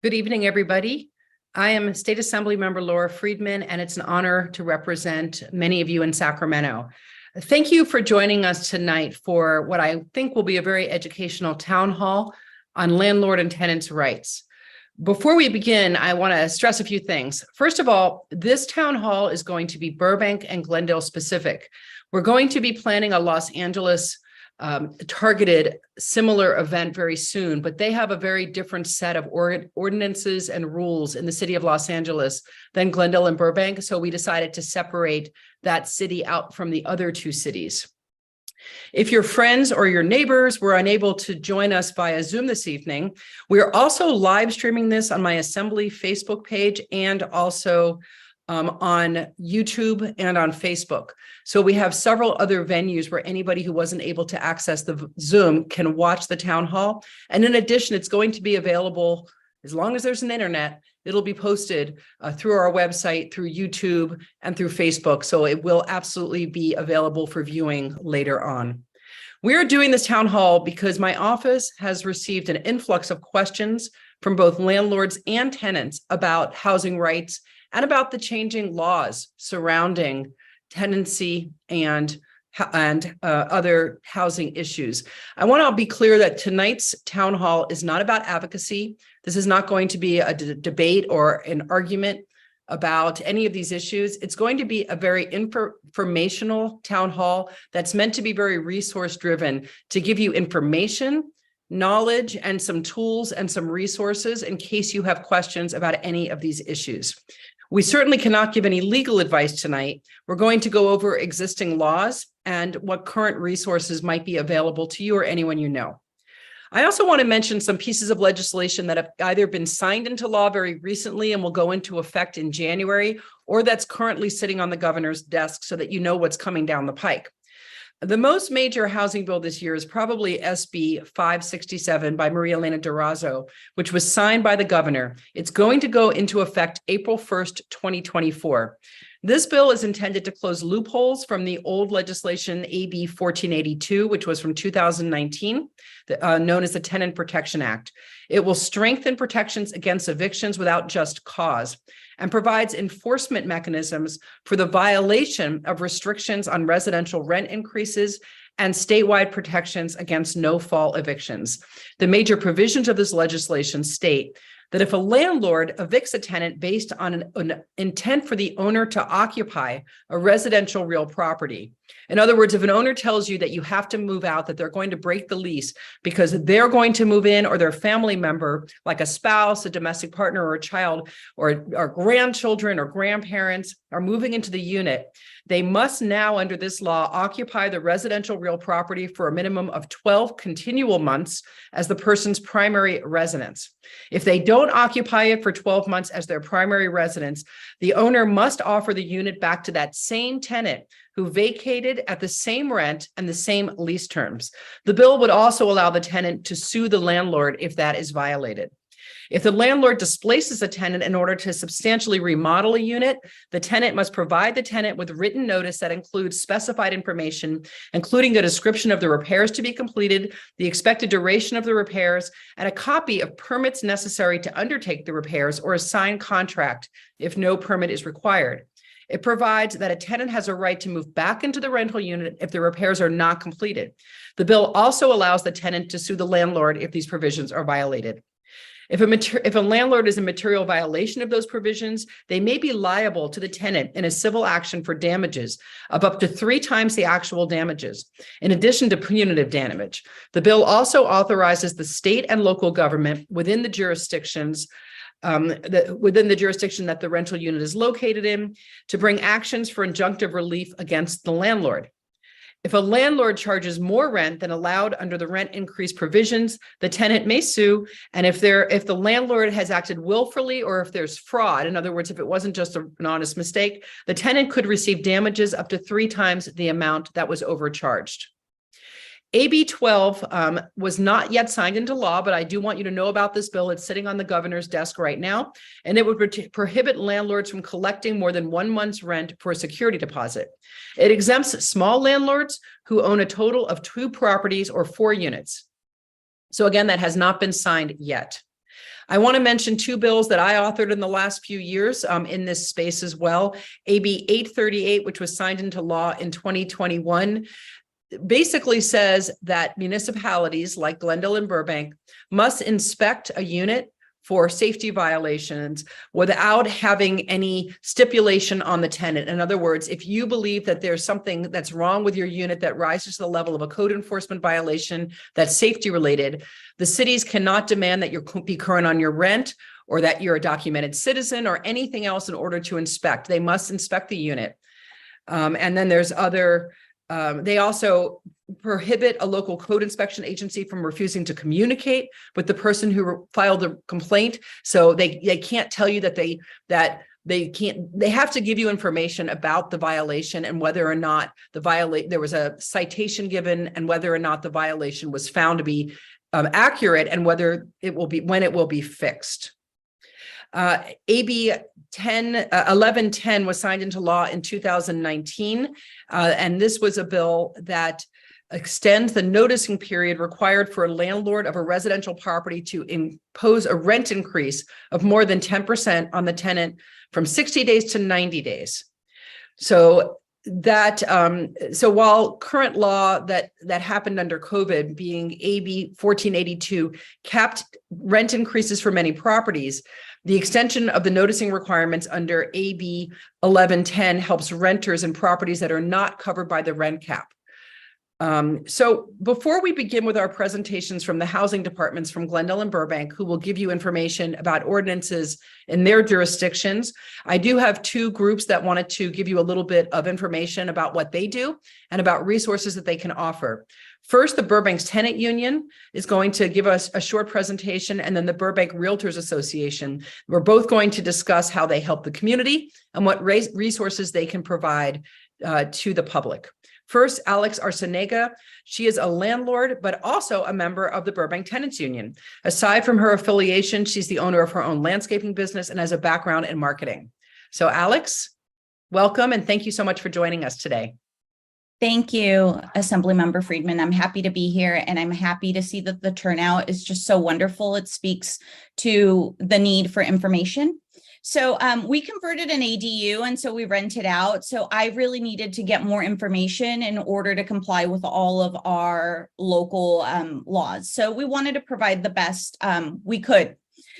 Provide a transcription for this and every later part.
Good evening, everybody. I am State Assembly Member Laura Friedman, and it's an honor to represent many of you in Sacramento. Thank you for joining us tonight for what I think will be a very educational town hall on landlord and tenants' rights. Before we begin, I want to stress a few things. First of all, this town hall is going to be Burbank and Glendale specific. We're going to be planning a Los Angeles targeted similar event very soon, but they have a very different set of ordinances and rules in the city of Los Angeles than Glendale and Burbank. So we decided to separate that city out from the other two cities. If your friends or your neighbors were unable to join us via Zoom this evening, we are also live streaming this on my Assembly Facebook page and also on YouTube and on Facebook. So we have several other venues where anybody who wasn't able to access the Zoom can watch the town hall. And in addition, it's going to be available as long as there's an internet. It'll be posted through our website, through YouTube, and through Facebook. So it will absolutely be available for viewing later on. We are doing this town hall because my office has received an influx of questions from both landlords and tenants about housing rights and about the changing laws surrounding tenancy and other housing issues. I want to be clear that tonight's town hall is not about advocacy. This is not going to be a debate or an argument about any of these issues. It's going to be a very informational town hall that's meant to be very resource driven to give you information, knowledge, and some tools and some resources in case you have questions about any of these issues. We certainly cannot give any legal advice tonight. We're going to go over existing laws and what current resources might be available to you or anyone you know. I also want to mention some pieces of legislation that have either been signed into law very recently and will go into effect in January, or that's currently sitting on the governor's desk so that you know what's coming down the pike. The most major housing bill this year is probably SB 567 by Maria Elena Durazo, which was signed by the governor. It's going to go into effect April 1st, 2024. This bill is intended to close loopholes from the old legislation AB 1482, which was from 2019, known as the Tenant Protection Act. It will strengthen protections against evictions without just cause and provides enforcement mechanisms for the violation of restrictions on residential rent increases and statewide protections against no-fault evictions. The major provisions of this legislation state that if a landlord evicts a tenant based on an intent for the owner to occupy a residential real property, in other words, if an owner tells you that you have to move out, that they're going to break the lease because they're going to move in or their family member, like a spouse, a domestic partner, or a child, or grandchildren or grandparents are moving into the unit, they must now, under this law, occupy the residential real property for a minimum of 12 continual months as the person's primary residence. If they don't occupy it for 12 months as their primary residence, the owner must offer the unit back to that same tenant who vacated at the same rent and the same lease terms. The bill would also allow the tenant to sue the landlord if that is violated. If the landlord displaces a tenant in order to substantially remodel a unit, the tenant must provide the tenant with written notice that includes specified information, including a description of the repairs to be completed, the expected duration of the repairs, and a copy of permits necessary to undertake the repairs or a signed contract if no permit is required. It provides that a tenant has a right to move back into the rental unit if the repairs are not completed. The bill also allows the tenant to sue the landlord if these provisions are violated. If a landlord is in material violation of those provisions, they may be liable to the tenant in a civil action for damages of up to 3 times the actual damages, in addition to punitive damage. The bill also authorizes the state and local government within the jurisdiction that the rental unit is located in to bring actions for injunctive relief against the landlord. If a landlord charges more rent than allowed under the rent increase provisions, the tenant may sue. And if the landlord has acted willfully or if there's fraud, in other words, if it wasn't just an honest mistake, the tenant could receive damages up to 3 times the amount that was overcharged. AB 12 was not yet signed into law, but I do want you to know about this bill. It's sitting on the governor's desk right now, and it would prohibit landlords from collecting more than 1 month's rent for a security deposit. It exempts small landlords who own a total of 2 properties or 4 units. So again, that has not been signed yet. I want to mention two bills that I authored in the last few years in this space as well. AB 838, which was signed into law in 2021, basically says that municipalities like Glendale and Burbank must inspect a unit for safety violations without having any stipulation on the tenant. In other words, if you believe that there's something that's wrong with your unit that rises to the level of a code enforcement violation that's safety related, the cities cannot demand that you be current on your rent or that you're a documented citizen or anything else in order to inspect. They must inspect the unit. And then there's other they also prohibit a local code inspection agency from refusing to communicate with the person who filed a complaint. So they can't tell you that they have to give you information about the violation and whether or not there was a citation given and whether or not the violation was found to be accurate and when it will be fixed. AB 1110 was signed into law in 2019, and this was a bill that extends the noticing period required for a landlord of a residential property to impose a rent increase of more than 10% on the tenant from 60 days to 90 days. So while current law that happened under COVID, being AB 1482, capped rent increases for many properties, the extension of the noticing requirements under AB 1110 helps renters in properties that are not covered by the rent cap. So before we begin with our presentations from the housing departments from Glendale and Burbank, who will give you information about ordinances in their jurisdictions, I do have two groups that wanted to give you a little bit of information about what they do and about resources that they can offer. First, the Burbank's Tenant Union is going to give us a short presentation, and then the Burbank Realtors Association. We're both going to discuss how they help the community and what resources they can provide to the public. First, Alex Arcenega. She is a landlord, but also a member of the Burbank Tenants Union. Aside from her affiliation, she's the owner of her own landscaping business and has a background in marketing. So Alex, welcome, and thank you so much for joining us today. Thank you, Assemblymember Friedman. I'm happy to be here, and I'm happy to see that the turnout is just so wonderful. It speaks to the need for information. So we converted an ADU, and so we rented out. So I really needed to get more information in order to comply with all of our local laws. So we wanted to provide the best we could.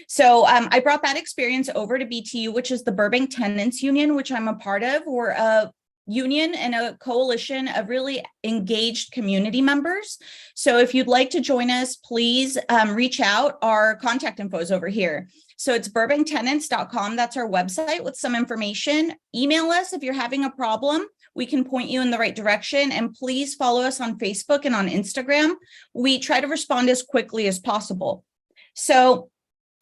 So I brought that experience over to BTU, which is the Burbank Tenants Union, which I'm a part of. We're a union and a coalition of really engaged community members. So if you'd like to join us, please reach out. Our contact info is over here. So it's burbanktenants.com. That's our website with some information. Email us if you're having a problem. We can point you in the right direction. And please follow us on Facebook and on Instagram. We try to respond as quickly as possible. So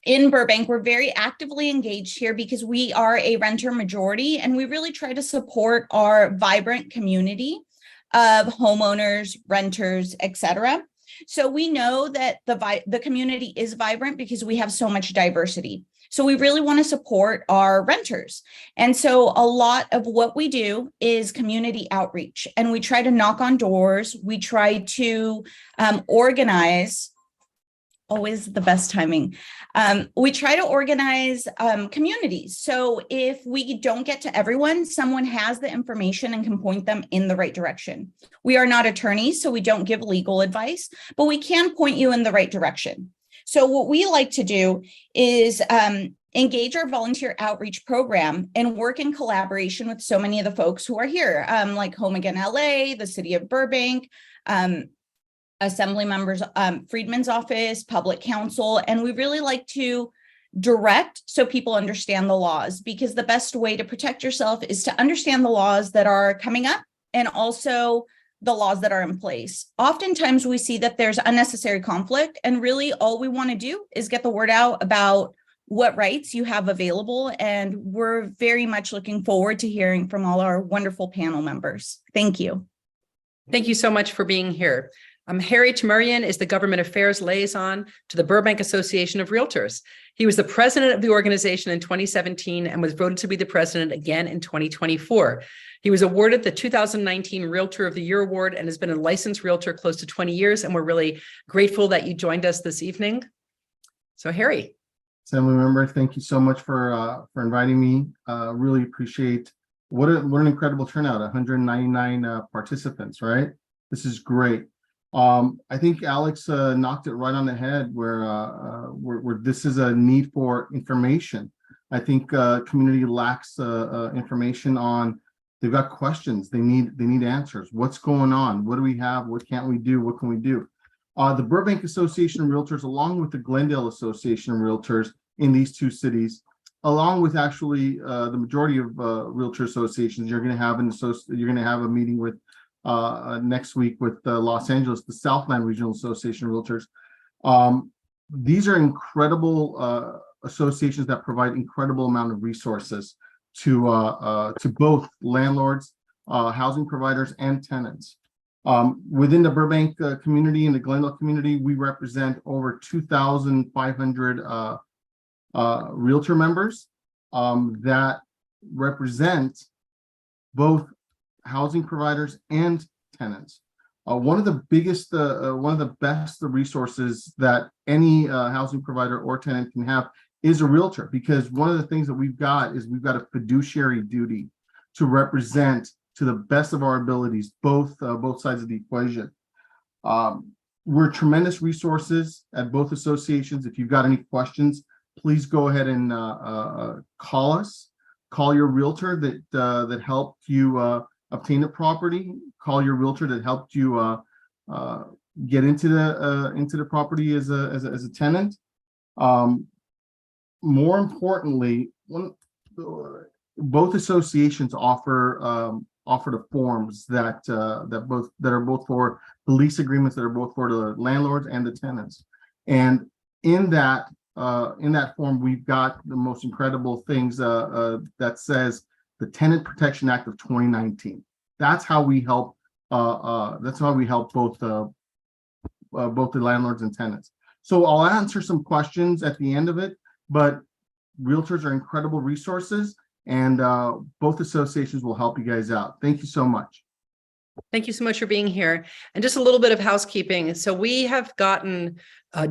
in Burbank, we're very actively engaged here because we are a renter majority, and we really try to support our vibrant community of homeowners, renters, etc. So we know that the community is vibrant because we have so much diversity. So we really want to support our renters. And so a lot of what we do is community outreach, and we try to knock on doors. We try to organize. Always the best timing. We try to organize communities. So if we don't get to everyone, someone has the information and can point them in the right direction. We are not attorneys, so we don't give legal advice, but we can point you in the right direction. So what we like to do is engage our volunteer outreach program and work in collaboration with so many of the folks who are here, like Home Again LA, the city of Burbank, Assembly members, Friedman's office, public counsel, and we really like to direct so people understand the laws, because the best way to protect yourself is to understand the laws that are coming up and also the laws that are in place. Oftentimes we see that there's unnecessary conflict, and really all we want to do is get the word out about what rights you have available, and we're very much looking forward to hearing from all our wonderful panel members. Thank you. Thank you so much for being here. Harry Tamurian is the Government Affairs Liaison to the Burbank Association of Realtors. He was the president of the organization in 2017 and was voted to be the president again in 2024. He was awarded the 2019 Realtor of the Year Award and has been a licensed realtor close to 20 years, and we're really grateful that you joined us this evening. So Harry. Assembly member, thank you so much for inviting me. Really appreciate what an incredible turnout, 199 participants, right? This is great. I think Alex knocked it right on the head where this is a need for information. I think community lacks information on. They've got questions. They need answers. What's going on? What do we have? What can't we do? What can we do? The Burbank Association of Realtors, along with the Glendale Association of Realtors in these two cities, along with actually the majority of realtor associations, you're going to have a meeting with next week with Los Angeles, the Southland Regional Association of Realtors. These are incredible associations that provide incredible amount of resources to both landlords, housing providers, and tenants. Within the Burbank community and the Glendale community, we represent over 2,500 realtor members that represent both housing providers and tenants. One of the best resources that any housing provider or tenant can have is a realtor, because one of the things that we've got a fiduciary duty to represent to the best of our abilities both sides of the equation. We're tremendous resources at both associations. If you've got any questions, please go ahead and call us. Call your realtor that helped you obtain a property. Call your realtor that helped you get into the property as a tenant. More importantly, both associations offer the forms that are both for the lease agreements, that are both for the landlords and the tenants. And in that form, we've got the most incredible things that says the Tenant Protection Act of 2019. That's how we help. That's how we help both the landlords and tenants. So I'll answer some questions at the end of it, but realtors are incredible resources, and both associations will help you guys out. Thank you so much. Thank you so much for being here. And just a little bit of housekeeping. So we have gotten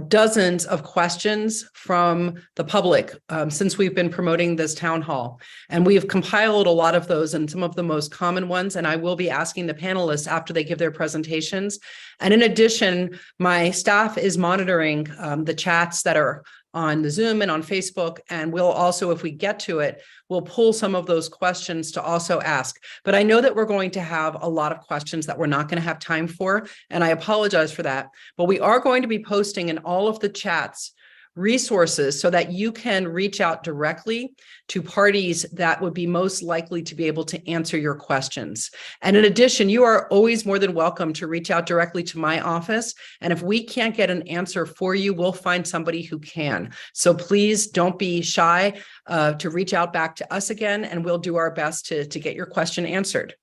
dozens of questions from the public since we've been promoting this town hall. And we have compiled a lot of those and some of the most common ones. And I will be asking the panelists after they give their presentations. And in addition, my staff is monitoring the chats that are on the Zoom and on Facebook. And we'll also, if we get to it, we'll pull some of those questions to also ask. But I know that we're going to have a lot of questions that we're not going to have time for, and I apologize for that. But we are going to be posting in all of the chats resources so that you can reach out directly to parties that would be most likely to be able to answer your questions. And in addition, you are always more than welcome to reach out directly to my office. And if we can't get an answer for you, we'll find somebody who can. So please don't be shy to reach out back to us again, and we'll do our best to get your question answered.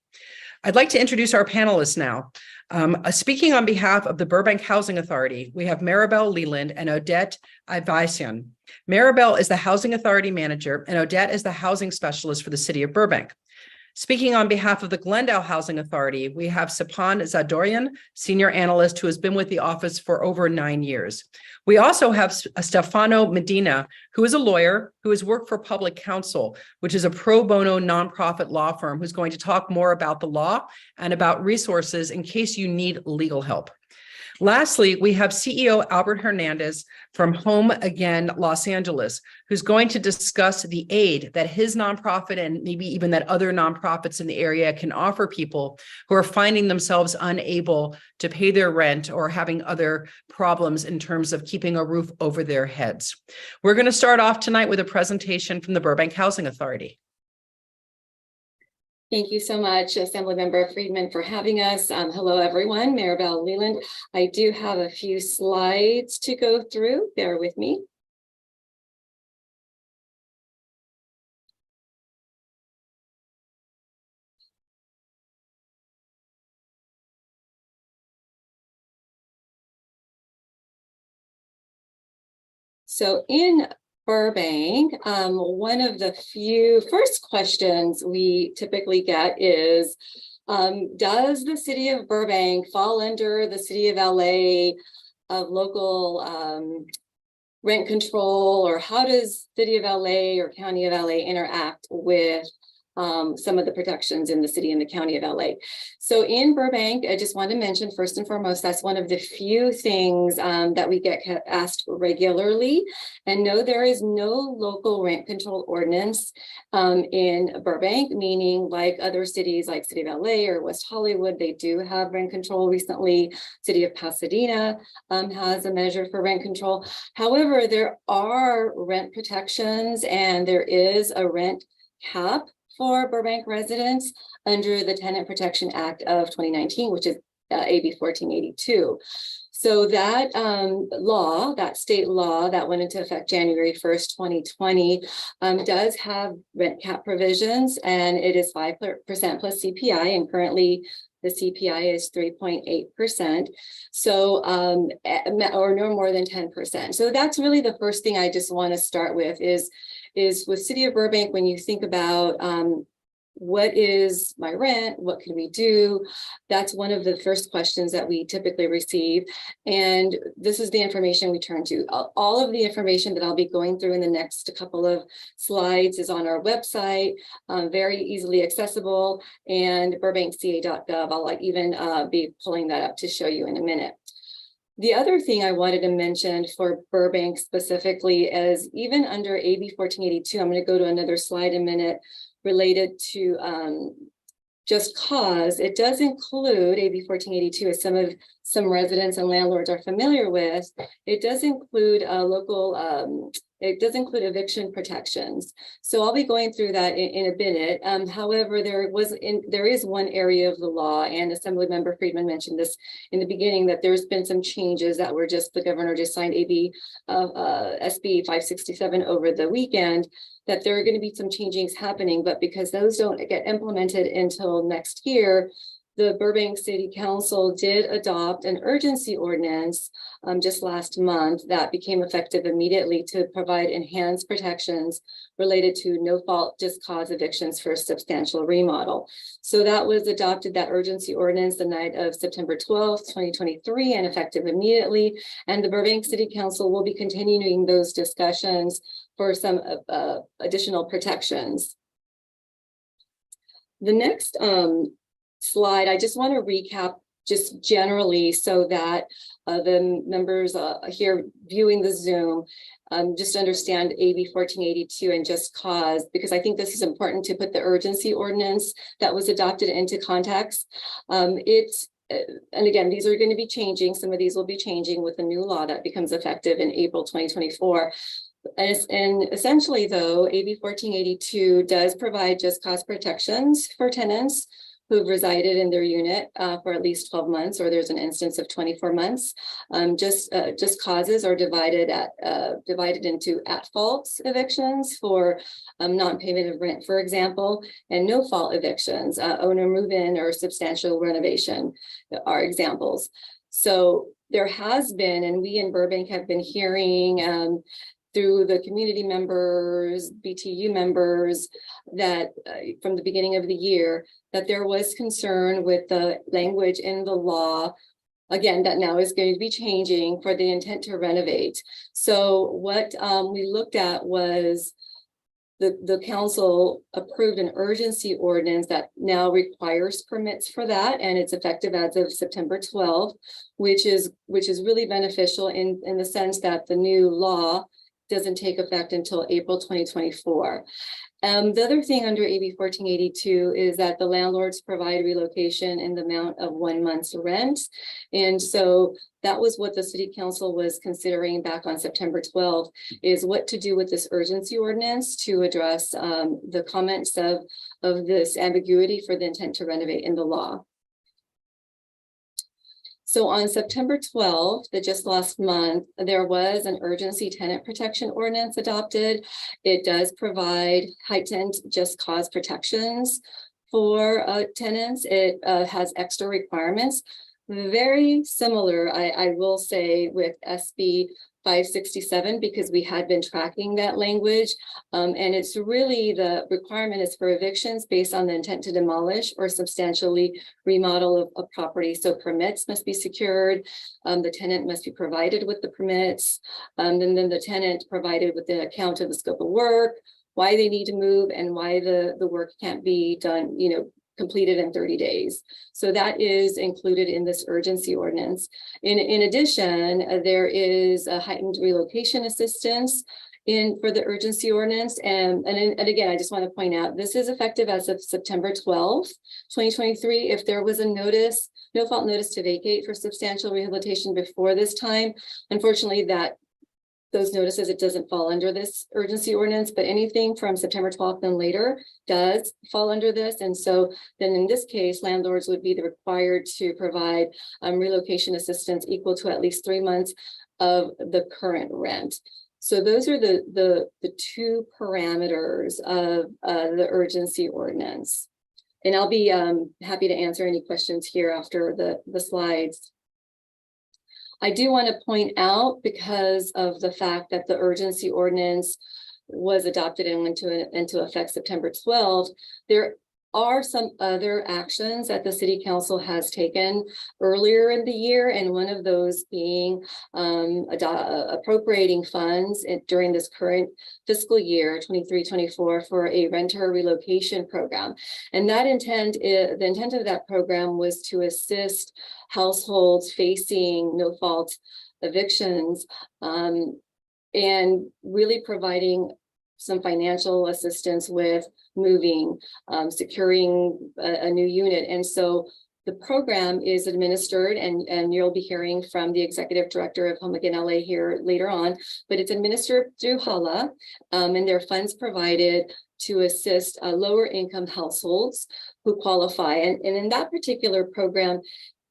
I'd like to introduce our panelists now. Speaking on behalf of the Burbank Housing Authority, we have Maribel Leland and Odette Ivasian. Maribel is the Housing Authority Manager, and Odette is the Housing Specialist for the City of Burbank. Speaking on behalf of the Glendale Housing Authority, we have Sapan Zadorian, Senior Analyst, who has been with the office for over 9 years. We also have Stefano Medina, who is a lawyer who has worked for Public Counsel, which is a pro bono nonprofit law firm, who's going to talk more about the law and about resources in case you need legal help. Lastly, we have CEO Albert Hernandez from Home Again Los Angeles, who's going to discuss the aid that his nonprofit and maybe even that other nonprofits in the area can offer people who are finding themselves unable to pay their rent or having other problems in terms of keeping a roof over their heads. We're going to start off tonight with a presentation from the Burbank Housing Authority. Thank you so much, Assemblymember Friedman, for having us. Hello, everyone. Maribel Leland. I do have a few slides to go through. Bear with me. So in Burbank, one of the few first questions we typically get is, does the city of Burbank fall under the city of LA of local rent control, or how does City of LA or County of LA interact with some of the protections in the city and the county of LA. So in Burbank, I just want to mention first and foremost, that's one of the few things that we get asked regularly. And no, there is no local rent control ordinance in Burbank, meaning like other cities like City of LA or West Hollywood, they do have rent control recently. City of Pasadena has a measure for rent control. However, there are rent protections and there is a rent cap for Burbank residents under the Tenant Protection Act of 2019, which is AB 1482. So that law, that state law that went into effect January 1st, 2020, does have rent cap provisions, and it is 5% plus CPI, and currently the CPI is 3.8%. So, or no more than 10%. So that's really the first thing I just want to start with is with City of Burbank, when you think about what is my rent, what can we do? That's one of the first questions that we typically receive. And this is the information we turn to. All of the information that I'll be going through in the next couple of slides is on our website, very easily accessible, and burbankca.gov. I'll even be pulling that up to show you in a minute. The other thing I wanted to mention for Burbank specifically is even under AB 1482, I'm going to go to another slide in a minute, related to just cause. It does include AB 1482, as some residents and landlords are familiar with. It does include it does include eviction protections. So I'll be going through that in a minute. However, there is one area of the law, and Assemblymember Friedman mentioned this in the beginning, that there's been some changes that were the governor just signed SB 567 over the weekend, that there are going to be some changes happening, but because those don't get implemented until next year, the Burbank City Council did adopt an urgency ordinance just last month that became effective immediately to provide enhanced protections related to no fault just cause evictions for a substantial remodel. So that was adopted, that urgency ordinance, the night of September 12th, 2023, and effective immediately. And the Burbank City Council will be continuing those discussions for some additional protections. The next slide, I just want to recap just generally so that the members here viewing the Zoom just understand AB 1482 and just cause, because I think this is important to put the urgency ordinance that was adopted into context. And again, these are going to be changing. Some of these will be changing with the new law that becomes effective in April 2024. And essentially, though, AB 1482 does provide just cause protections for tenants who've resided in their unit for at least 12 months, or there's an instance of 24 months. Just causes are divided into at-fault evictions for non-payment of rent, for example, and no-fault evictions, owner move-in or substantial renovation are examples. So there has been, and we in Burbank have been hearing through the community members, BTU members, that from the beginning of the year, that there was concern with the language in the law, again, that now is going to be changing for the intent to renovate. So what we looked at was the council approved an urgency ordinance that now requires permits for that, and it's effective as of September 12th, which is really beneficial in the sense that the new law doesn't take effect until April 2024. The other thing under AB 1482 is that the landlords provide relocation in the amount of 1 month's rent. And so that was what the city council was considering back on September 12th, is what to do with this urgency ordinance to address the comments of this ambiguity for the intent to renovate in the law. So on September 12th, just last month, there was an urgency tenant protection ordinance adopted. It does provide heightened just cause protections for tenants. It has extra requirements. very similar, I will say, with SB 567, because we had been tracking that language. And it's really, the requirement is for evictions based on the intent to demolish or substantially remodel a property. So permits must be secured. The tenant must be provided with the permits. Then the tenant provided with the account of the scope of work, why they need to move, and why the work can't be done, completed in 30 days. So that is included in this urgency ordinance. In addition, there is a heightened relocation assistance for the urgency ordinance. And again, I just want to point out, this is effective as of September 12th, 2023. If there was a notice, no fault notice to vacate for substantial rehabilitation before this time, unfortunately, those notices, it doesn't fall under this urgency ordinance, but anything from September 12th and later does fall under this. And so then in this case, landlords would be required to provide relocation assistance equal to at least 3 months of the current rent. So those are the two parameters of the urgency ordinance. And I'll be happy to answer any questions here after the slides. I do want to point out, because of the fact that the urgency ordinance was adopted and went into effect September 12th, there are some other actions that the city council has taken earlier in the year, and one of those being appropriating funds during this current fiscal year 23-24 for a renter relocation program. And that the intent of that program was to assist households facing no fault evictions, and really providing some financial assistance with moving, securing a new unit. And so the program is administered, and you'll be hearing from the executive director of Home Again LA here later on, but it's administered through HALA, and there are funds provided to assist lower income households who qualify. And in that particular program,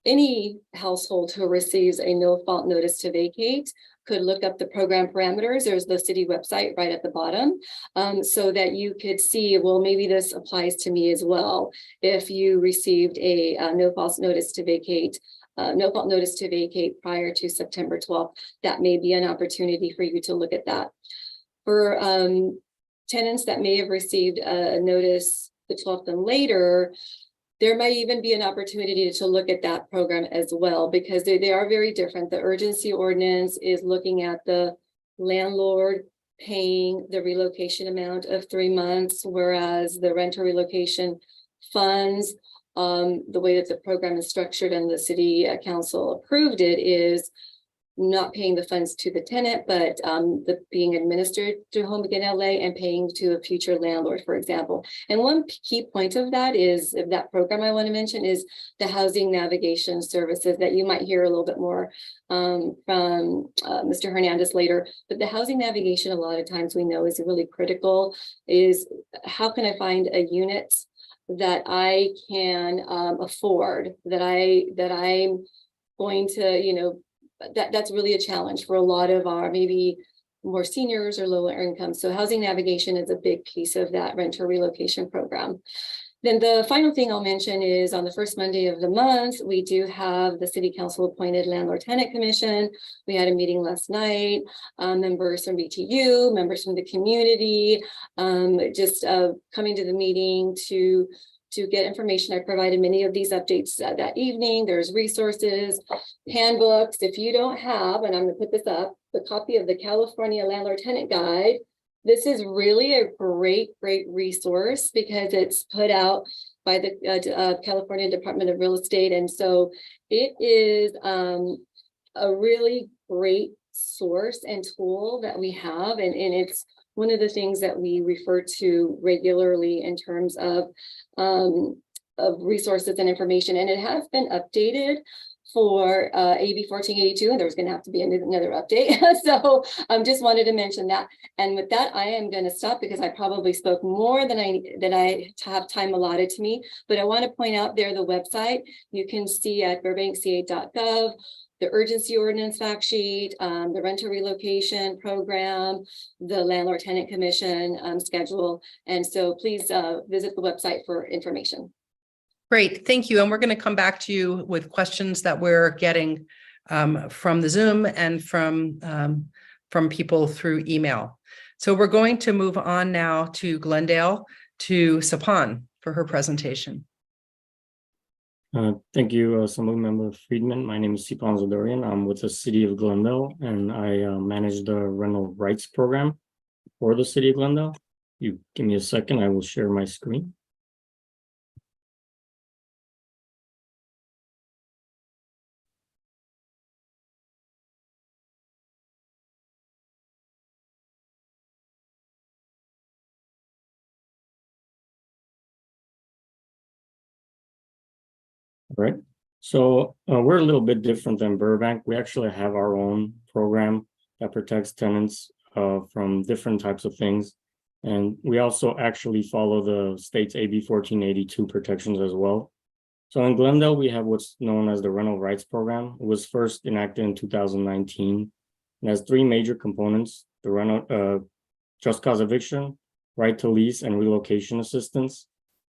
any household who receives a no fault notice to vacate could look up the program parameters. There's the city website right at the bottom, so that you could see, well, maybe this applies to me as well. If you received a no fault notice to vacate prior to September 12th, that may be an opportunity for you to look at that. For tenants that may have received a notice the 12th and later, there might even be an opportunity to look at that program as well, because they are very different. The urgency ordinance is looking at the landlord paying the relocation amount of 3 months, whereas the renter relocation funds, the way that the program is structured and the city council approved it, is not paying the funds to the tenant, but being administered through Home Again LA and paying to a future landlord, for example. And one key point of that program I want to mention is the housing navigation services that you might hear a little bit more from Mr. Hernandez later. But the housing navigation, a lot of times we know, is really critical. Is how can I find a unit that I can afford, that I'm going to, that's really a challenge for a lot of our maybe more seniors or lower income. So housing navigation is a big piece of that renter relocation program. Then the final thing I'll mention is on the first Monday of the month, we do have the city council appointed landlord tenant commission. We had a meeting last night, members from BTU, members from the community, just coming to the meeting to get information. I provided many of these updates that evening. There's resources, handbooks. If you don't have, and I'm going to put this up, the copy of the California Landlord Tenant Guide, this is really a great resource because it's put out by the California Department of Real Estate. And so it is a really great source and tool that we have. And it's one of the things that we refer to regularly in terms of resources and information. And it has been updated for AB 1482, and there's going to have to be another update. So just wanted to mention that. And with that, I am going to stop because I probably spoke more than I have time allotted to me. But I want to point out there the website. You can see at burbankca.gov the urgency ordinance fact sheet, the renter relocation program, the landlord tenant commission schedule. And so please visit the website for information. Great, thank you. And we're going to come back to you with questions that we're getting from the Zoom and from people through email. So we're going to move on now to Glendale, to Sapan for her presentation. Thank you, Assemblymember Friedman. My name is Sipan Zadorian. I'm with the City of Glendale, and I manage the rental rights program for the City of Glendale. You give me a second, I will share my screen. All right. So we're a little bit different than Burbank. We actually have our own program that protects tenants from different types of things. And we also actually follow the state's AB 1482 protections as well. So in Glendale, we have what's known as the Rental Rights Program. It was first enacted in 2019. It has three major components: the rental, just cause eviction, right to lease, and relocation assistance.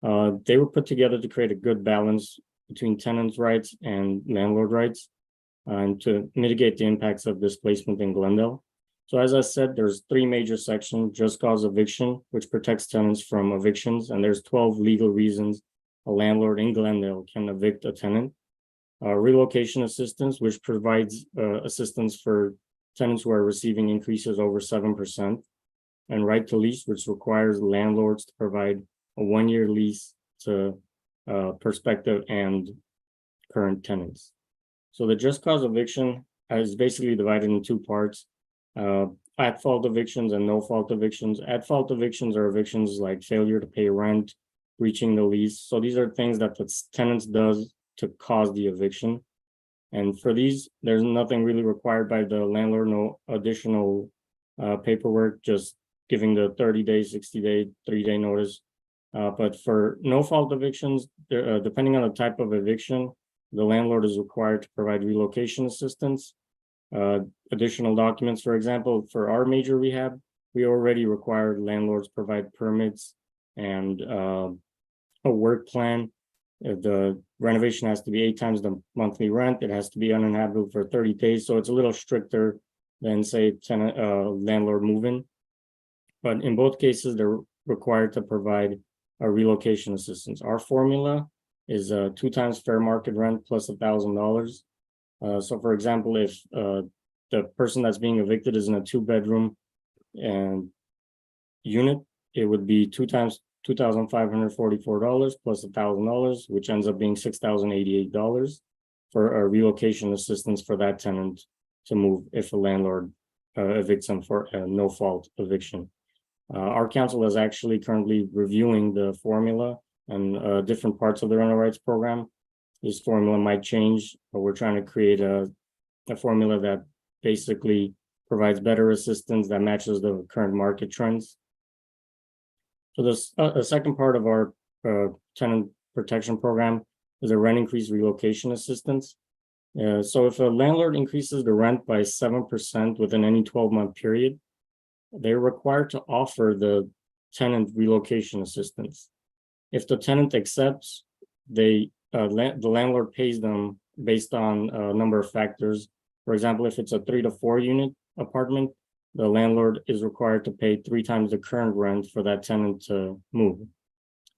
They were put together to create a good balance between tenants' rights and landlord rights, and to mitigate the impacts of displacement in Glendale. So as I said, there's three major sections: just cause eviction, which protects tenants from evictions, and there's 12 legal reasons a landlord in Glendale can evict a tenant. Relocation assistance, which provides assistance for tenants who are receiving increases over 7%. And right to lease, which requires landlords to provide a 1-year lease to prospective and current tenants. So the just cause eviction is basically divided in two parts: at fault evictions and no fault evictions. At fault evictions are evictions like failure to pay rent, breaching the lease. So these are things that the tenants does to cause the eviction. And for these, there's nothing really required by the landlord, no additional paperwork, just giving the 30-day, 60-day, 3-day notice. But for no fault evictions, depending on the type of eviction, the landlord is required to provide relocation assistance, additional documents. For example, for our major rehab, we already required landlords provide permits and a work plan. The renovation has to be 8 times the monthly rent. It has to be uninhabitable for 30 days. So it's a little stricter than, say, tenant landlord move-in. But in both cases, they're required to provide a relocation assistance. Our formula is 2 times fair market rent plus $1,000. So for example, if the person that's being evicted is in a 2-bedroom and unit, it would be 2 times $2,544 plus $1,000, which ends up being $6,088 for a relocation assistance for that tenant to move if a landlord evicts them for a no fault eviction. Our council is actually currently reviewing the formula and different parts of the rental rights program. This formula might change, but we're trying to create a formula that basically provides better assistance that matches the current market trends. So the second part of our tenant protection program is a rent increase relocation assistance. So if a landlord increases the rent by 7% within any 12-month period, they're required to offer the tenant relocation assistance. If the tenant accepts, the landlord pays them based on a number of factors. For example, if it's a 3 to 4 unit apartment, the landlord is required to pay 3 times the current rent for that tenant to move.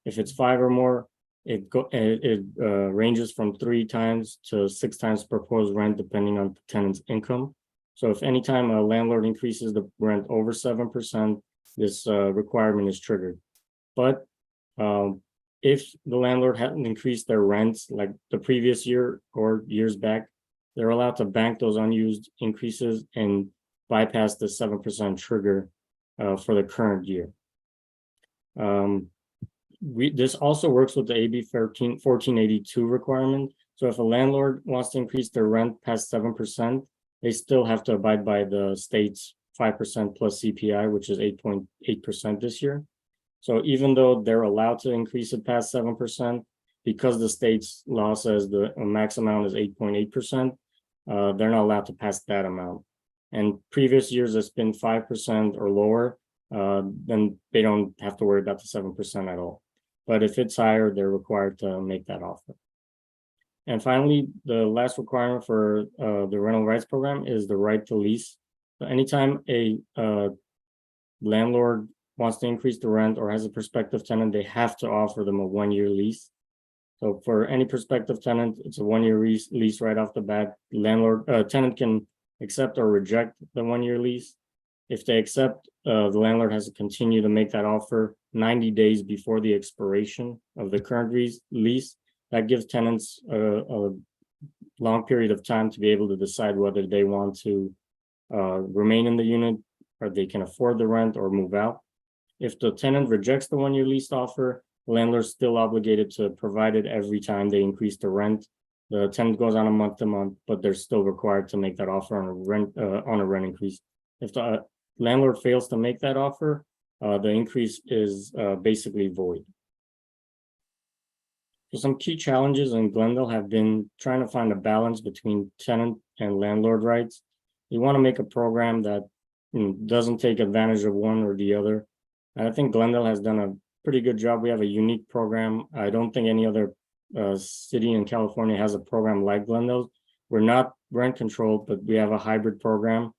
If it's 5 or more, it ranges from 3 times to 6 times proposed rent, depending on the tenant's income. So if any time a landlord increases the rent over 7%, this requirement is triggered. But if the landlord hadn't increased their rents like the previous year or years back, they're allowed to bank those unused increases and bypass the 7% trigger for the current year. This also works with the AB 1482 requirement. So if a landlord wants to increase their rent past 7%, they still have to abide by the state's 5% plus CPI, which is 8.8% this year. So even though they're allowed to increase it past 7%, because the state's law says the max amount is 8.8%, they're not allowed to pass that amount. And previous years, it's been 5% or lower, then they don't have to worry about the 7% at all. but if it's higher, they're required to make that offer. And finally, the last requirement for the rental rights program is the right to lease. So anytime a landlord wants to increase the rent or has a prospective tenant, they have to offer them a 1-year lease. So for any prospective tenant, it's a 1-year lease right off the bat. Tenant can accept or reject the 1-year lease. If they accept, the landlord has to continue to make that offer 90 days before the expiration of the current lease. That gives tenants a long period of time to be able to decide whether they want to remain in the unit, or they can afford the rent or move out. If the tenant rejects the 1-year lease offer, the landlord's still obligated to provide it every time they increase the rent. The tenant goes on a month to month, but they're still required to make that offer on a rent increase. If the landlord fails to make that offer, the increase is basically void. So some key challenges in Glendale have been trying to find a balance between tenant and landlord rights. You want to make a program that doesn't take advantage of one or the other. And I think Glendale has done a pretty good job. We have a unique program. I don't think any other city in California has a program like Glendale. We're not rent controlled, but we have a hybrid program.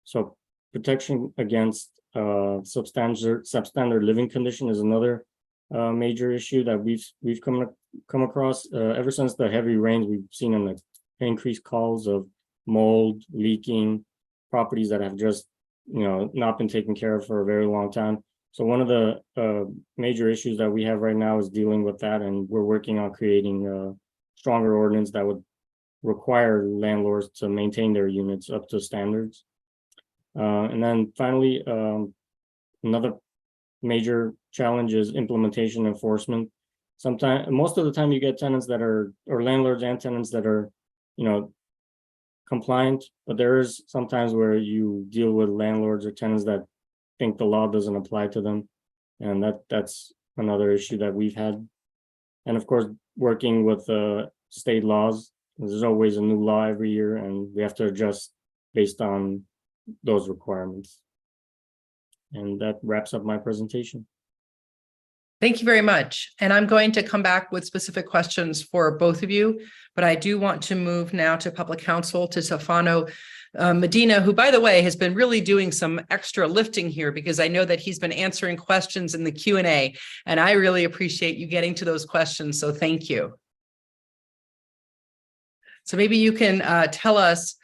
So protection against substandard living condition is another major issue that we've come across. Ever since the heavy rains, we've seen an increased calls of mold, leaking, properties that have just not been taken care of for a very long time. So one of the major issues that we have right now is dealing with that, and we're working on creating a stronger ordinance that would require landlords to maintain their units up to standards. And then finally, another major challenge is implementation enforcement. Most of the time you get tenants that are, or landlords and tenants that are, compliant, but there is sometimes where you deal with landlords or tenants that think the law doesn't apply to them. And that's another issue that we've had. And of course, working with state laws, there's always a new law every year, and we have to adjust based on those requirements. And that wraps up my presentation. Thank you very much. And I'm going to come back with specific questions for both of you, but I do want to move now to public counsel, to Stefano Medina, who, by the way, has been really doing some extra lifting here, because I know that he's been answering questions in the Q&A, and I really appreciate you getting to those questions. So thank you. So maybe you can tell us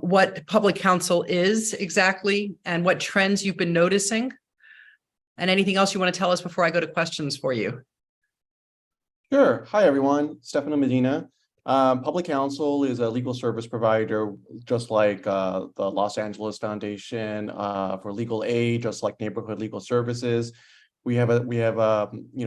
what public counsel is exactly and what trends you've been noticing, and anything else you want to tell us before I go to questions for you. Sure. Hi, everyone. Stefano Medina. Public counsel is a legal service provider, just like the Los Angeles Foundation for Legal Aid, just like Neighborhood Legal Services. We have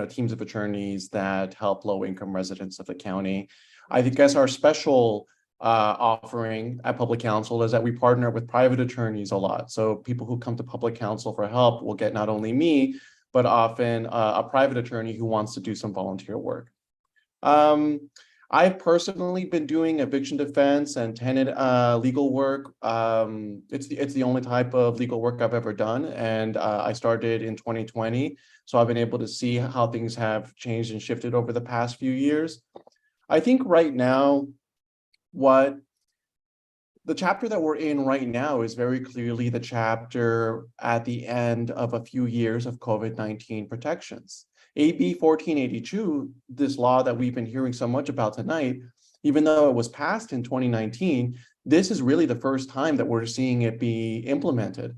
teams of attorneys that help low-income residents of the county. I guess our special offering at public counsel is that we partner with private attorneys a lot. So people who come to public counsel for help will get not only me, but often a private attorney who wants to do some volunteer work. I've personally been doing eviction defense and tenant legal work. It's the only type of legal work I've ever done, and I started in 2020. So I've been able to see how things have changed and shifted over the past few years. I think right now, what the chapter that we're in right now is very clearly the chapter at the end of a few years of COVID-19 protections. AB 1482, this law that we've been hearing so much about tonight, even though it was passed in 2019, this is really the first time that we're seeing it be implemented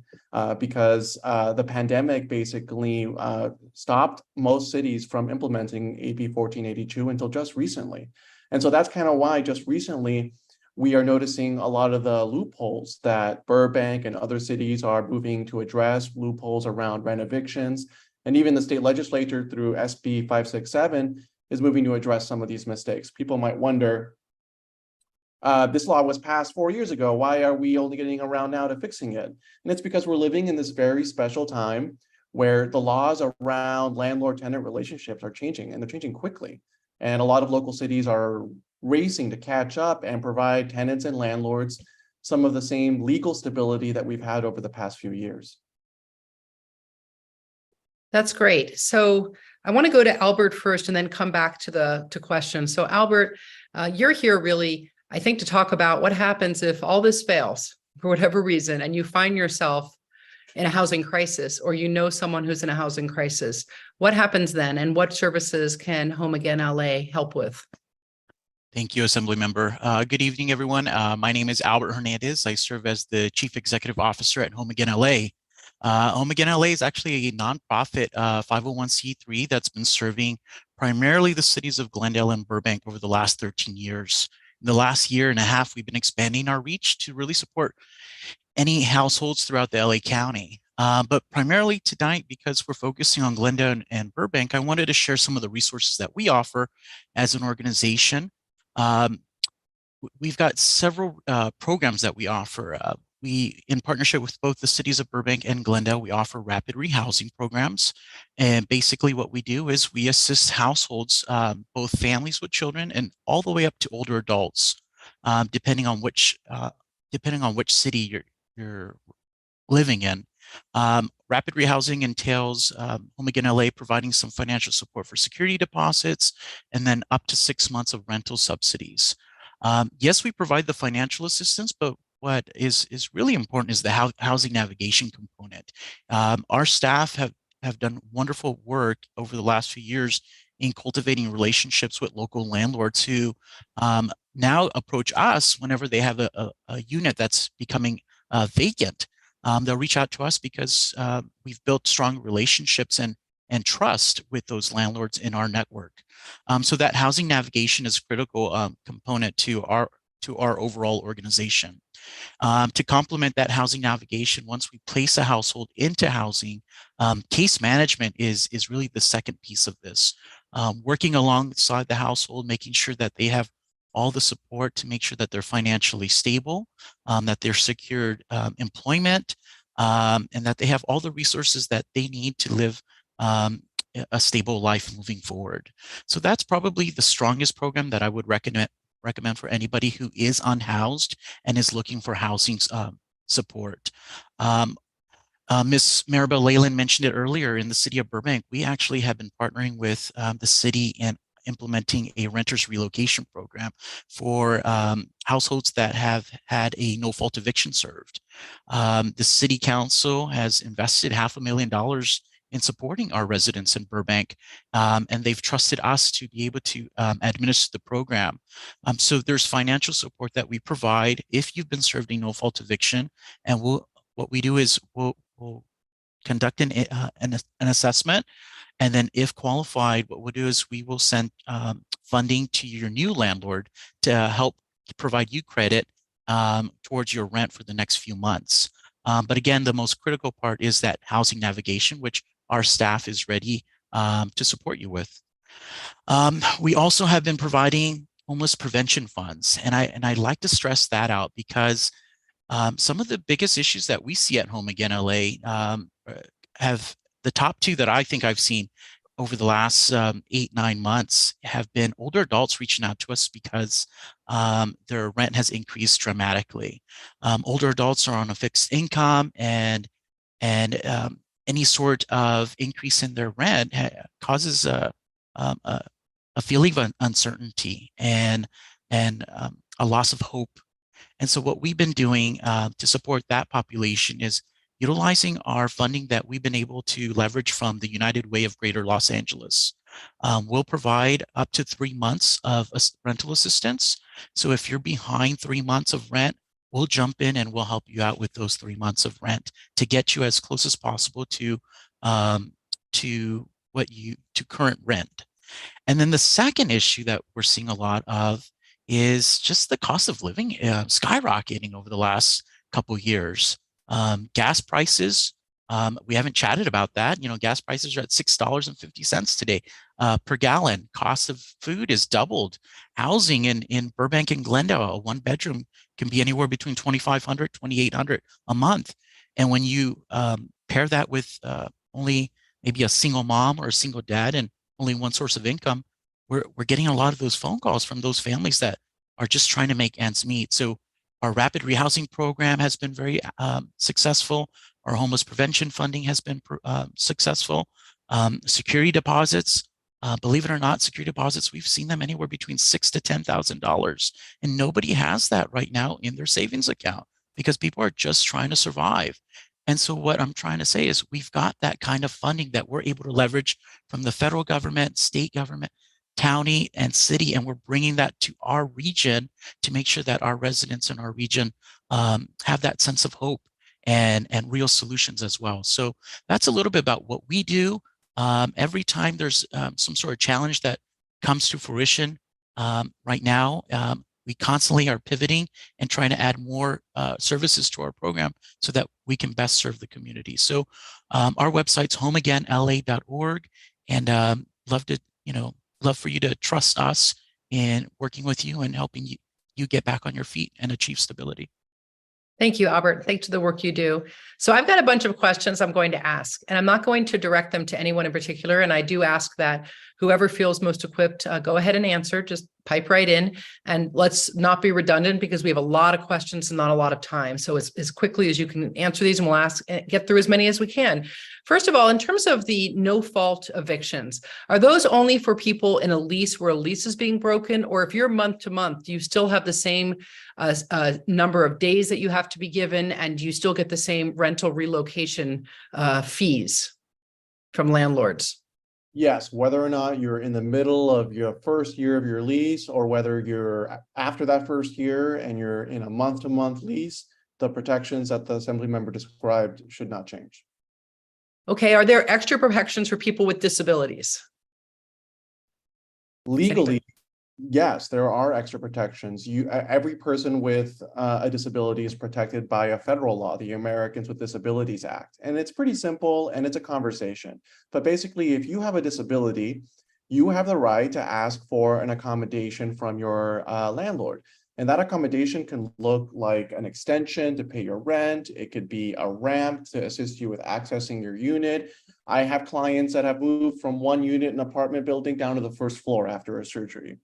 because the pandemic basically stopped most cities from implementing AB 1482 until just recently. And so that's kind of why just recently we are noticing a lot of the loopholes that Burbank and other cities are moving to address, loopholes around rent evictions. And even the state legislature through SB 567 is moving to address some of these mistakes. People might wonder, this law was passed 4 years ago. Why are we only getting around now to fixing it? And it's because we're living in this very special time where the laws around landlord-tenant relationships are changing, and they're changing quickly. And a lot of local cities are racing to catch up and provide tenants and landlords some of the same legal stability that we've had over the past few years. That's great. So I want to go to Albert first and then come back to questions. So Albert, you're here really, I think, to talk about what happens if all this fails for whatever reason, and you find yourself in a housing crisis, or you know someone who's in a housing crisis. What happens then, and what services can Home Again LA help with? Thank you, Assembly Member. Good evening, everyone. My name is Albert Hernandez. I serve as the Chief Executive Officer at Home Again LA. Home Again LA is actually a nonprofit 501c3 that's been serving primarily the cities of Glendale and Burbank over the last 13 years. In the last year and a half, we've been expanding our reach to really support any households throughout the LA County. But primarily tonight, because we're focusing on Glendale and Burbank, I wanted to share some of the resources that we offer as an organization. We've got several programs that we offer. In partnership with both the cities of Burbank and Glendale, we offer rapid rehousing programs. And basically what we do is we assist households, both families with children and all the way up to older adults, depending on which city you're living in. Rapid rehousing entails Home Again LA providing some financial support for security deposits and then up to 6 months of rental subsidies. Yes, we provide the financial assistance, but what is really important is the housing navigation component. Our staff have done wonderful work over the last few years in cultivating relationships with local landlords who now approach us whenever they have a unit that's becoming vacant. They'll reach out to us because we've built strong relationships and trust with those landlords in our network. So that housing navigation is a critical component to our overall organization. To complement that housing navigation, once we place a household into housing, case management is really the second piece of this. Working alongside the household, making sure that they have all the support to make sure that they're financially stable, that they're secured employment, and that they have all the resources that they need to live a stable life moving forward. So that's probably the strongest program that I would recommend for anybody who is unhoused and is looking for housing support. Ms. Maribel Leyland mentioned it earlier. In the city of Burbank, we actually have been partnering with the city and implementing a renters relocation program for households that have had a no-fault eviction served. The city council has invested $500,000 in supporting our residents in Burbank, and they've trusted us to be able to administer the program. So there's financial support that we provide if you've been served a no-fault eviction, and what we do is we'll conduct an assessment, and then if qualified, what we'll do is we will send funding to your new landlord to help provide you credit towards your rent for the next few months. But again, the most critical part is that housing navigation, which our staff is ready to support you with. We also have been providing homeless prevention funds, and I'd like to stress that out because some of the biggest issues that we see at Home Again LA have the top two that I think I've seen over the last 8-9 months have been older adults reaching out to us because their rent has increased dramatically. Older adults are on a fixed income, and any sort of increase in their rent causes a feeling of uncertainty and a loss of hope. And so what we've been doing to support that population is utilizing our funding that we've been able to leverage from the United Way of Greater Los Angeles. We'll provide up to 3 months of rental assistance. So if you're behind 3 months of rent, we'll jump in and we'll help you out with those 3 months of rent to get you as close as possible to current rent. And then the second issue that we're seeing a lot of is just the cost of living skyrocketing over the last couple of years. Gas prices, we haven't chatted about that. Gas prices are at $6.50 today per gallon. Cost of food is doubled. Housing in Burbank and Glendale, a 1-bedroom can be anywhere between $2,500, $2,800 a month. And when you pair that with only maybe a single mom or a single dad and only one source of income, we're getting a lot of those phone calls from those families that are just trying to make ends meet. So our rapid rehousing program has been very successful. Our homeless prevention funding has been successful. Security deposits, believe it or not, security deposits, we've seen them anywhere between $6,000 to $10,000. And nobody has that right now in their savings account because people are just trying to survive. And so what I'm trying to say is we've got that kind of funding that we're able to leverage from the federal government, state government, county, and city, and we're bringing that to our region to make sure that our residents in our region have that sense of hope and real solutions as well. So that's a little bit about what we do. Every time there's some sort of challenge that comes to fruition right now, we constantly are pivoting and trying to add more services to our program so that we can best serve the community. So our website's homeagainla.org, and love for you to trust us in working with you and helping you get back on your feet and achieve stability. Thank you, Albert. Thanks for the work you do. So I've got a bunch of questions I'm going to ask, and I'm not going to direct them to anyone in particular. And I do ask that whoever feels most equipped, go ahead and answer, just pipe right in, and let's not be redundant because we have a lot of questions and not a lot of time. So as quickly as you can answer these, and we'll get through as many as we can. First of all, in terms of the no fault evictions, are those only for people in a lease where a lease is being broken? Or if you're month to month, do you still have the same number of days that you have to be given, and do you still get the same rental relocation fees from landlords? Yes, whether or not you're in the middle of your first year of your lease, or whether you're after that first year and you're in a month-to-month lease, the protections that the assembly member described should not change. Okay, are there extra protections for people with disabilities? Legally, yes, there are extra protections. Every person with a disability is protected by a federal law, the Americans with Disabilities Act. And it's pretty simple, and it's a conversation. But basically, if you have a disability, you have the right to ask for an accommodation from your landlord. And that accommodation can look like an extension to pay your rent. It could be a ramp to assist you with accessing your unit. I have clients that have moved from one unit in an apartment building down to the first floor after a surgery.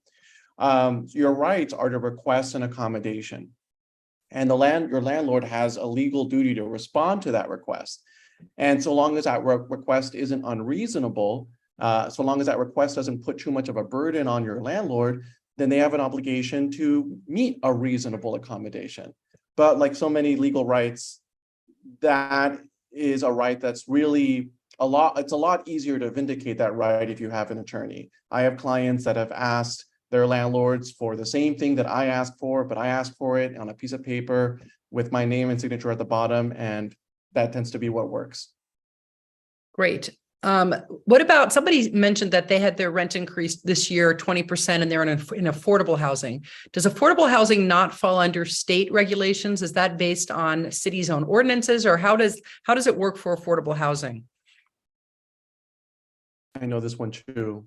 Your rights are to request an accommodation, and your landlord has a legal duty to respond to that request. And so long as that request isn't unreasonable, so long as that request doesn't put too much of a burden on your landlord, then they have an obligation to meet a reasonable accommodation. But like so many legal rights, that is a right that's really it's a lot easier to vindicate that right if you have an attorney. I have clients that have asked their landlords for the same thing that I asked for, but I asked for it on a piece of paper with my name and signature at the bottom, and that tends to be what works. Great. What about, somebody mentioned that they had their rent increased this year 20% and they're in affordable housing. Does affordable housing not fall under state regulations? Is that based on city's own ordinances, or how does it work for affordable housing? I know this one too.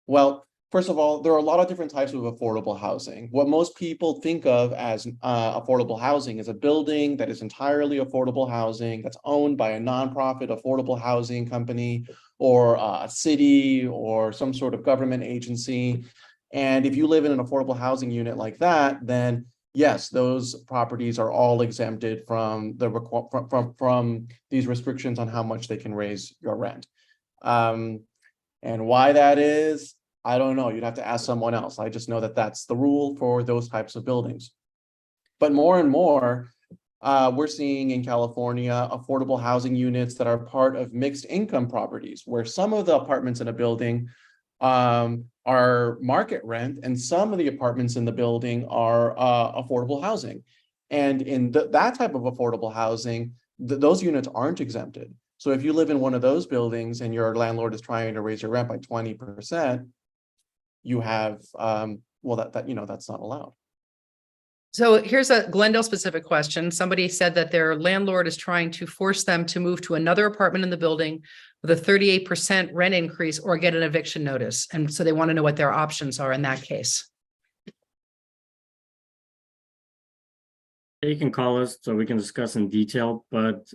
Well, first of all, there are a lot of different types of affordable housing. What most people think of as affordable housing is a building that is entirely affordable housing that's owned by a nonprofit affordable housing company, or a city, or some sort of government agency. And if you live in an affordable housing unit like that, then yes, those properties are all exempted from from these restrictions on how much they can raise your rent. And why that is, I don't know. You'd have to ask someone else. I just know that that's the rule for those types of buildings. But more and more, we're seeing in California affordable housing units that are part of mixed income properties, where some of the apartments in a building are market rent, and some of the apartments in the building are affordable housing. And in that type of affordable housing, those units aren't exempted. So if you live in one of those buildings and your landlord is trying to raise your rent by 20%, you have, that's not allowed. So here's a Glendale specific question. Somebody said that their landlord is trying to force them to move to another apartment in the building with a 38% rent increase or get an eviction notice. And so they want to know what their options are in that case. You can call us so we can discuss in detail, but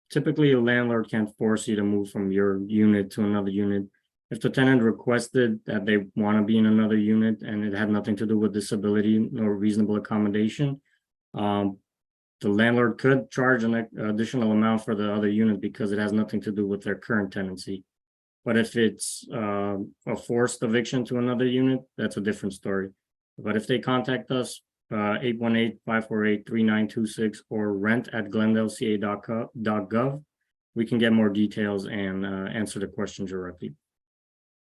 typically a landlord can't force you to move from your unit to another unit. If the tenant requested that they want to be in another unit and it had nothing to do with disability or reasonable accommodation, the landlord could charge an additional amount for the other unit because it has nothing to do with their current tenancy. But if it's a forced eviction to another unit, that's a different story. But if they contact us, 818-548-3926 or rent@glendaleca.gov, we can get more details and answer the question directly.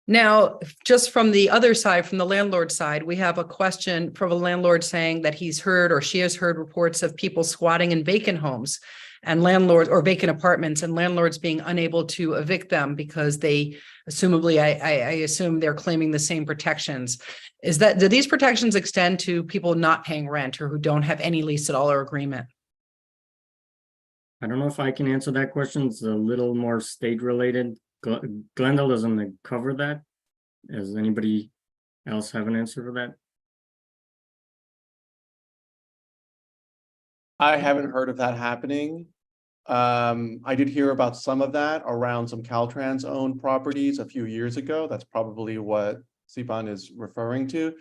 Now, just from the other side, from the landlord side, we have a question from a landlord saying that he's heard or she has heard reports of people squatting in vacant homes and landlords or vacant apartments and landlords being unable to evict them because they assumably, I assume they're claiming the same protections. Do these protections extend to people not paying rent or who don't have any lease at all or agreement? I don't know if I can answer that question. It's a little more state related. Glendale doesn't cover that. Does anybody else have an answer for that? I haven't heard of that happening. I did hear about some of that around some Caltrans owned properties a few years ago. That's probably what Sipan is referring to.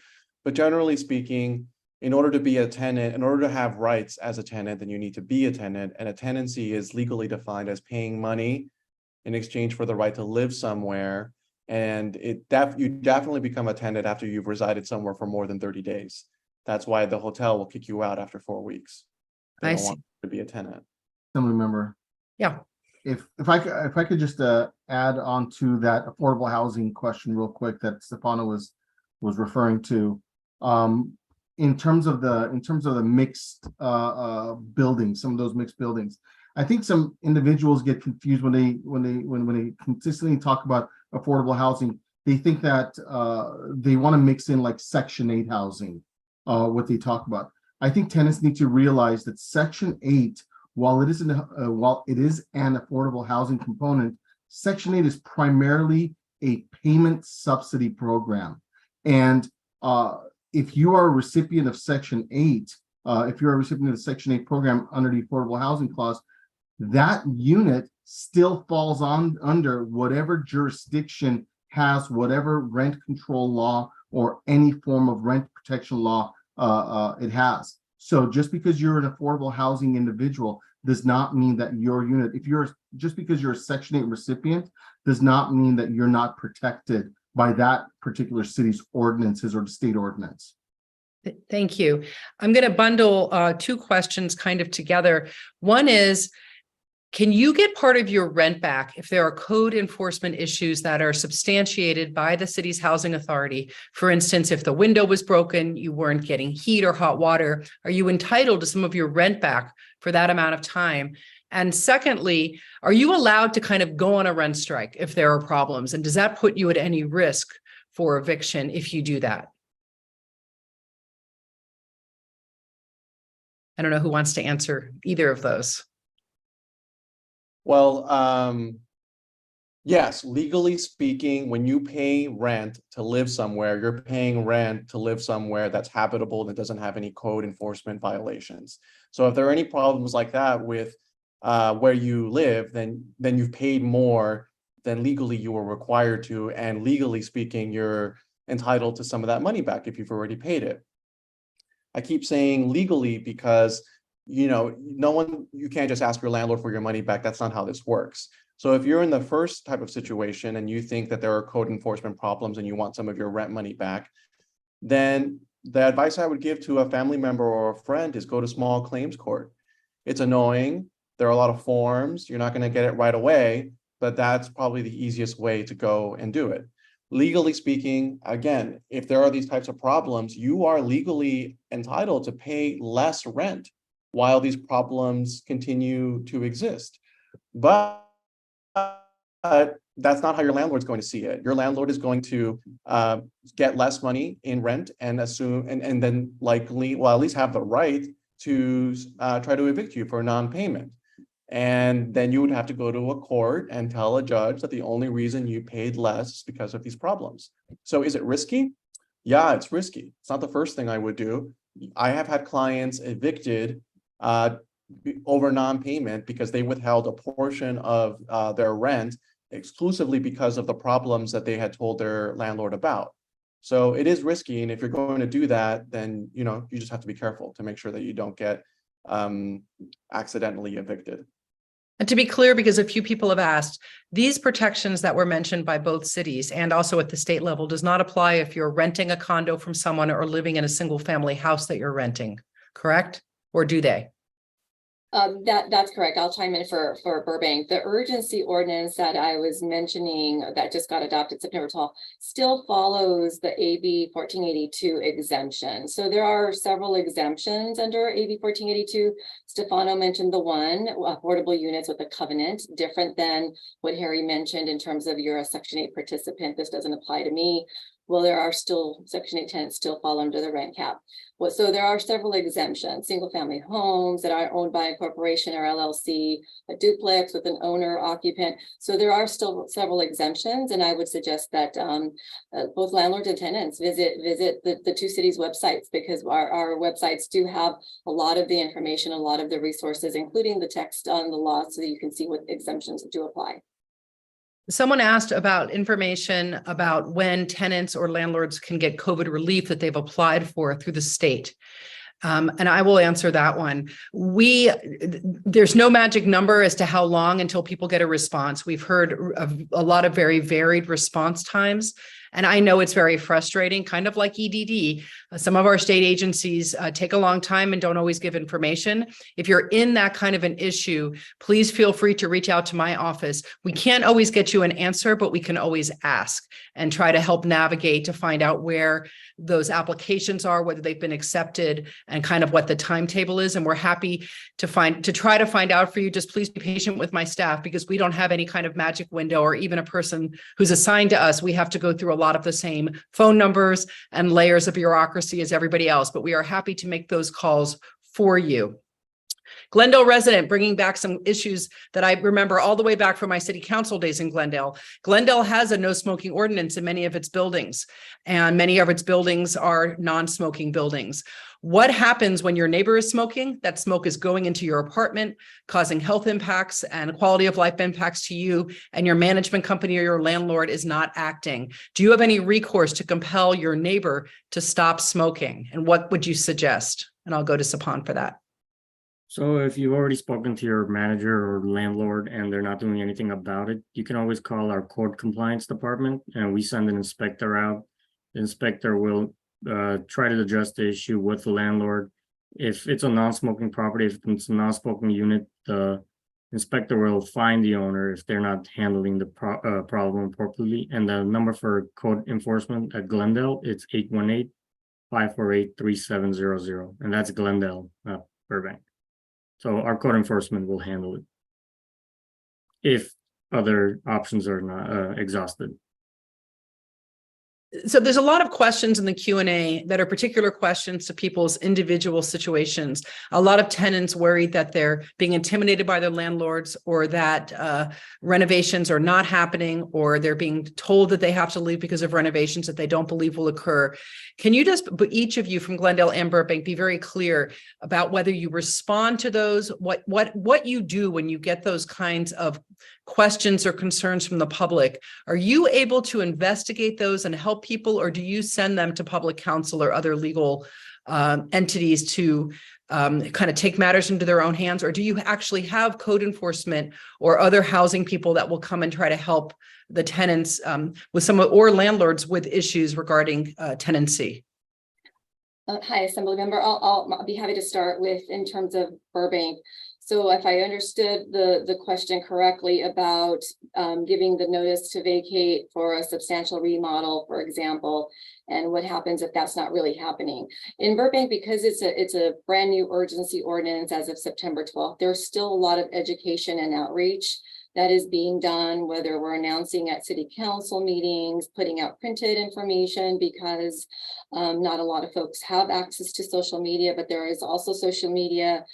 But generally speaking, in order to be a tenant, in order to have rights as a tenant, then you need to be a tenant. And a tenancy is legally defined as paying money in exchange for the right to live somewhere. And you definitely become a tenant after you've resided somewhere for more than 30 days. That's why the hotel will kick you out after 4 weeks. They I don't see. want you to be a tenant. Assembly member. Yeah. If I could just add on to that affordable housing question real quick that Stefano was referring to. In terms of the mixed buildings, some of those mixed buildings, I think some individuals get confused when they consistently talk about affordable housing. They think that they want to mix in like Section 8 housing, what they talk about. I think tenants need to realize that Section 8, while it is an affordable housing component, Section 8 is primarily a payment subsidy program. And if you are a recipient of Section 8, if you're a recipient of the Section 8 program under the Affordable Housing Clause, that unit still falls under whatever jurisdiction has whatever rent control law or any form of rent protection law it has. So just because you're an affordable housing individual does not mean that your unit, just because you're a Section 8 recipient, does not mean that you're not protected by that particular city's ordinances or the state ordinance. Thank you. I'm going to bundle two questions kind of together. One is, can you get part of your rent back if there are code enforcement issues that are substantiated by the city's housing authority? For instance, if the window was broken, you weren't getting heat or hot water, are you entitled to some of your rent back for that amount of time? And secondly, are you allowed to kind of go on a rent strike if there are problems? And does that put you at any risk for eviction if you do that? I don't know who wants to answer either of those. Well, yes, legally speaking, when you pay rent to live somewhere, you're paying rent to live somewhere that's habitable that doesn't have any code enforcement violations. So if there are any problems like that with where you live, then you've paid more than legally you were required to, and legally speaking, you're entitled to some of that money back if you've already paid it. I keep saying legally because you can't just ask your landlord for your money back. That's not how this works. So if you're in the first type of situation and you think that there are code enforcement problems and you want some of your rent money back, then the advice I would give to a family member or a friend is go to small claims court. It's annoying. There are a lot of forms. You're not going to get it right away, but that's probably the easiest way to go and do it. Legally speaking, again, if there are these types of problems, you are legally entitled to pay less rent while these problems continue to exist. But that's not how your landlord's going to see it. Your landlord is going to get less money in rent and assume, and then likely, well, at least have the right to try to evict you for non-payment. And then you would have to go to a court and tell a judge that the only reason you paid less is because of these problems. So is it risky? Yeah, it's risky. It's not the first thing I would do. I have had clients evicted over non-payment because they withheld a portion of their rent exclusively because of the problems that they had told their landlord about. So it is risky, and if you're going to do that, then you just have to be careful to make sure that you don't get accidentally evicted. And to be clear, because a few people have asked, these protections that were mentioned by both cities and also at the state level does not apply if you're renting a condo from someone or living in a single family house that you're renting, correct? Or do they? That's correct. I'll chime in for Burbank. The urgency ordinance that I was mentioning that just got adopted September 12th still follows the AB 1482 exemption. So there are several exemptions under AB 1482. Stefano mentioned the one, affordable units with a covenant, different than what Harry mentioned in terms of you're a Section 8 participant. This doesn't apply to me. Well, there are still Section 8 tenants still fall under the rent cap. Well, so there are several exemptions, single family homes that are owned by a corporation or LLC, a duplex with an owner occupant. So there are still several exemptions. And I would suggest that both landlords and tenants visit the two cities' websites, because our websites do have a lot of the information, a lot of the resources, including the text on the law, so that you can see what exemptions do apply. Someone asked about information about when tenants or landlords can get COVID relief that they've applied for through the state. And I will answer that one. There's no magic number as to how long until people get a response. We've heard a lot of very varied response times. And I know it's very frustrating, kind of like EDD. Some of our state agencies take a long time and don't always give information. If you're in that kind of an issue, please feel free to reach out to my office. We can't always get you an answer, but we can always ask and try to help navigate to find out where those applications are, whether they've been accepted, and kind of what the timetable is. And we're happy to try to find out for you. Just please be patient with my staff, because we don't have any kind of magic window or even a person who's assigned to us. We have to go through a lot of the same phone numbers and layers of bureaucracy as everybody else, but we are happy to make those calls for you. Glendale resident, bringing back some issues that I remember all the way back from my city council days in Glendale. Glendale has a no smoking ordinance in many of its buildings, and many of its buildings are non-smoking buildings. What happens when your neighbor is smoking? That smoke is going into your apartment, causing health impacts and quality of life impacts to you, and your management company or your landlord is not acting. Do you have any recourse to compel your neighbor to stop smoking? And what would you suggest? And I'll go to Sapan for that. So if you've already spoken to your manager or landlord and they're not doing anything about it, you can always call our code compliance department, and we send an inspector out. The inspector will try to address the issue with the landlord. If it's a non-smoking property, if it's a non-smoking unit, the inspector will find the owner if they're not handling the problem appropriately. And the number for code enforcement at Glendale, it's 818-548-3700. And that's Glendale, not Burbank. So our code enforcement will handle it if other options are not exhausted. So there's a lot of questions in the Q&A that are particular questions to people's individual situations. A lot of tenants worried that they're being intimidated by their landlords, or that renovations are not happening, or they're being told that they have to leave because of renovations that they don't believe will occur. Can you just, each of you from Glendale and Burbank, be very clear about whether you respond to those, what you do when you get those kinds of questions or concerns from the public? Are you able to investigate those and help people, or do you send them to public counsel or other legal entities to kind of take matters into their own hands? Or do you actually have code enforcement or other housing people that will come and try to help the tenants with or landlords with issues regarding tenancy? Hi, Assembly Member. I'll be happy to start with in terms of Burbank. So if I understood the question correctly about giving the notice to vacate for a substantial remodel, for example, and what happens if that's not really happening. In Burbank, because it's a brand new urgency ordinance as of September 12th, there's still a lot of education and outreach that is being done, whether we're announcing at city council meetings, putting out printed information, because not a lot of folks have access to social media, but there is also social media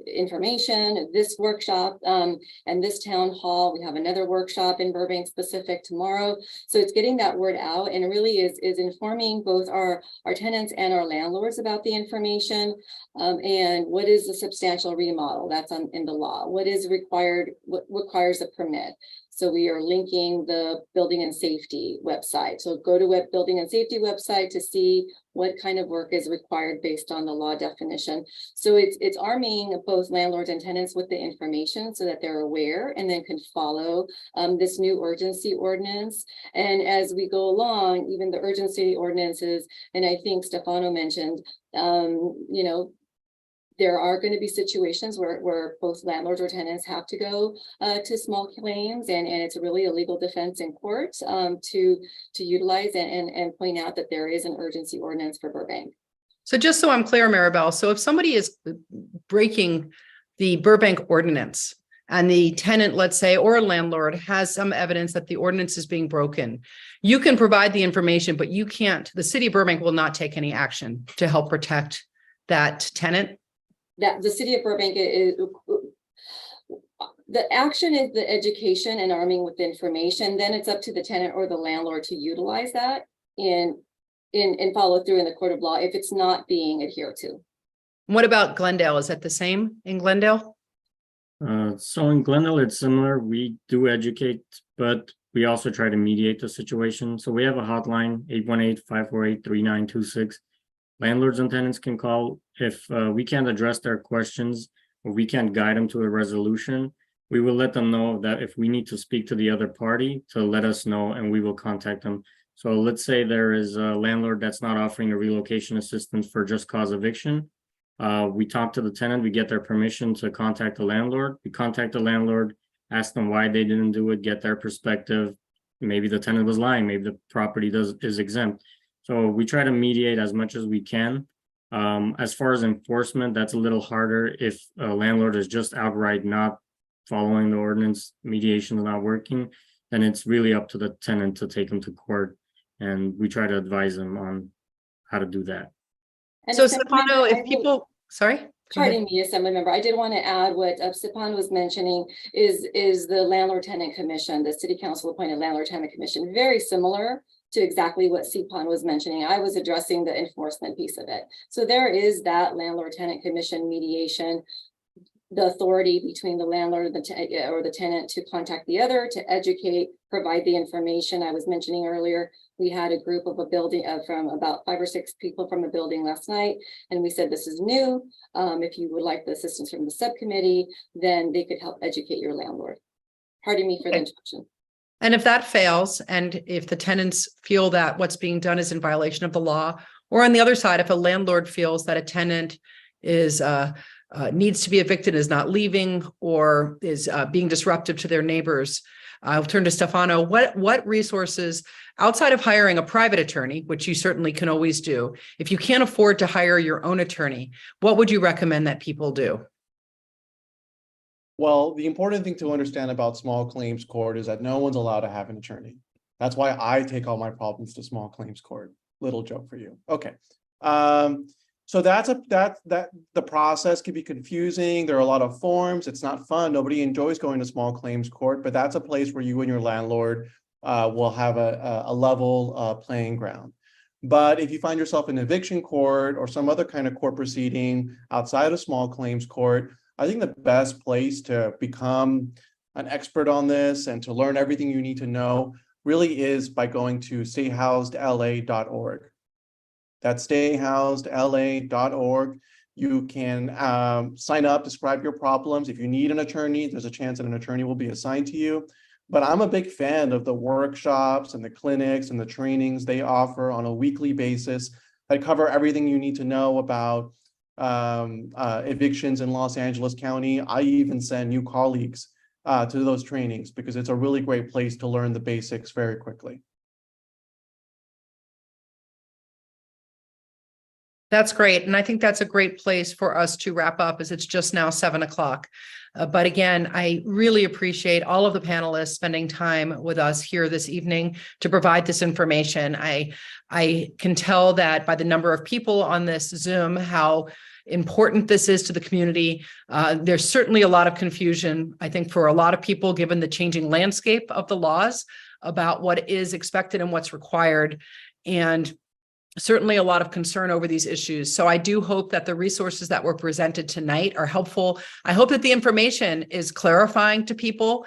information, this workshop and this town hall. We have another workshop in Burbank specific tomorrow. So it's getting that word out, and it really is informing both our tenants and our landlords about the information and what is a substantial remodel that's in the law, what is required, what requires a permit. So we are linking the building and safety website. So go to building and safety website to see what kind of work is required based on the law definition. So it's arming both landlords and tenants with the information so that they're aware and then can follow this new urgency ordinance. And as we go along, even the urgency ordinances, and I think Stefano mentioned, you know, there are going to be situations where both landlords or tenants have to go to small claims, and it's really a legal defense in court to utilize and point out that there is an urgency ordinance for Burbank. So just so I'm clear, Maribel, so if somebody is breaking the Burbank ordinance and the tenant, let's say, or a landlord has some evidence that the ordinance is being broken, you can provide the information, but you can't, the city of Burbank will not take any action to help protect that tenant. That the city of Burbank is, the action is the education and arming with information. Then it's up to the tenant or the landlord to utilize that and follow through in the court of law if it's not being adhered to. What about Glendale? Is that the same in Glendale? So in Glendale, it's similar. We do educate, but we also try to mediate the situation. So we have a hotline, 818-548-3926. Landlords and tenants can call. If we can't address their questions or we can't guide them to a resolution, we will let them know that if we need to speak to the other party to let us know, and we will contact them. So let's say there is a landlord that's not offering a relocation assistance for just cause eviction. We talk to the tenant, we get their permission to contact the landlord. We contact the landlord, ask them why they didn't do it, get their perspective. Maybe the tenant was lying, maybe the property is exempt. So we try to mediate as much as we can. As far as enforcement, that's a little harder. If a landlord is just outright not following the ordinance, mediation is not working, then it's really up to the tenant to take them to court. And we try to advise them on how to do that. And So Stefano, if people, sorry? Pardon me, Assembly Member, I did want to add what Stepan was mentioning is the Landlord Tenant Commission, the City Council appointed Landlord Tenant Commission, very similar to exactly what Stepan was mentioning. I was addressing the enforcement piece of it. So there is that Landlord Tenant Commission mediation, the authority between the landlord or the tenant to contact the other, to educate, provide the information. I was mentioning earlier, we had a group of a building from about 5 or 6 people from a building last night, and we said, this is new. If you would like the assistance from the subcommittee, then they could help educate your landlord. Pardon me for the interruption. And if that fails, and if the tenants feel that what's being done is in violation of the law, or on the other side, if a landlord feels that a tenant is needs to be evicted, is not leaving, or is being disruptive to their neighbors, I'll turn to Stefano. What resources outside of hiring a private attorney, which you certainly can always do, if you can't afford to hire your own attorney, what would you recommend that people do? Well, the important thing to understand about small claims court is that no one's allowed to have an attorney. That's why I take all my problems to small claims court. Little joke for you. Okay. So the process can be confusing. There are a lot of forms. It's not fun. Nobody enjoys going to small claims court, but that's a place where you and your landlord will have a level playing ground. But if you find yourself in eviction court or some other kind of court proceeding outside of small claims court, I think the best place to become an expert on this and to learn everything you need to know really is by going to stayhousedla.org. That's stayhousedla.org. You can sign up, describe your problems. If you need an attorney, there's a chance that an attorney will be assigned to you. But I'm a big fan of the workshops and the clinics and the trainings they offer on a weekly basis that cover everything you need to know about evictions in Los Angeles County. I even send new colleagues to those trainings because it's a really great place to learn the basics very quickly. That's great. And I think that's a great place for us to wrap up, as it's just now 7 o'clock. But again, I really appreciate all of the panelists spending time with us here this evening to provide this information. I can tell that by the number of people on this Zoom, how important this is to the community. There's certainly a lot of confusion, I think, for a lot of people, given the changing landscape of the laws about what is expected and what's required. And certainly a lot of concern over these issues. So I do hope that the resources that were presented tonight are helpful. I hope that the information is clarifying to people.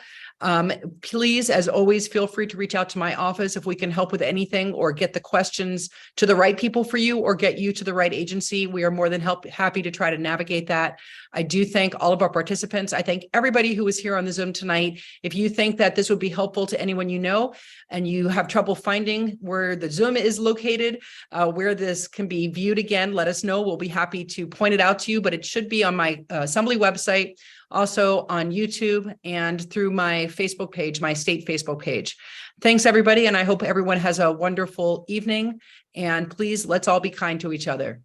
Please, as always, feel free to reach out to my office if we can help with anything or get the questions to the right people for you or get you to the right agency. We are more than happy to try to navigate that. I do thank all of our participants. I thank everybody who was here on the Zoom tonight. If you think that this would be helpful to anyone you know, and you have trouble finding where the Zoom is located, where this can be viewed again, let us know. We'll be happy to point it out to you, but it should be on my Assembly website, also on YouTube and through my Facebook page, my state Facebook page. Thanks, everybody, and I hope everyone has a wonderful evening. And please, let's all be kind to each other.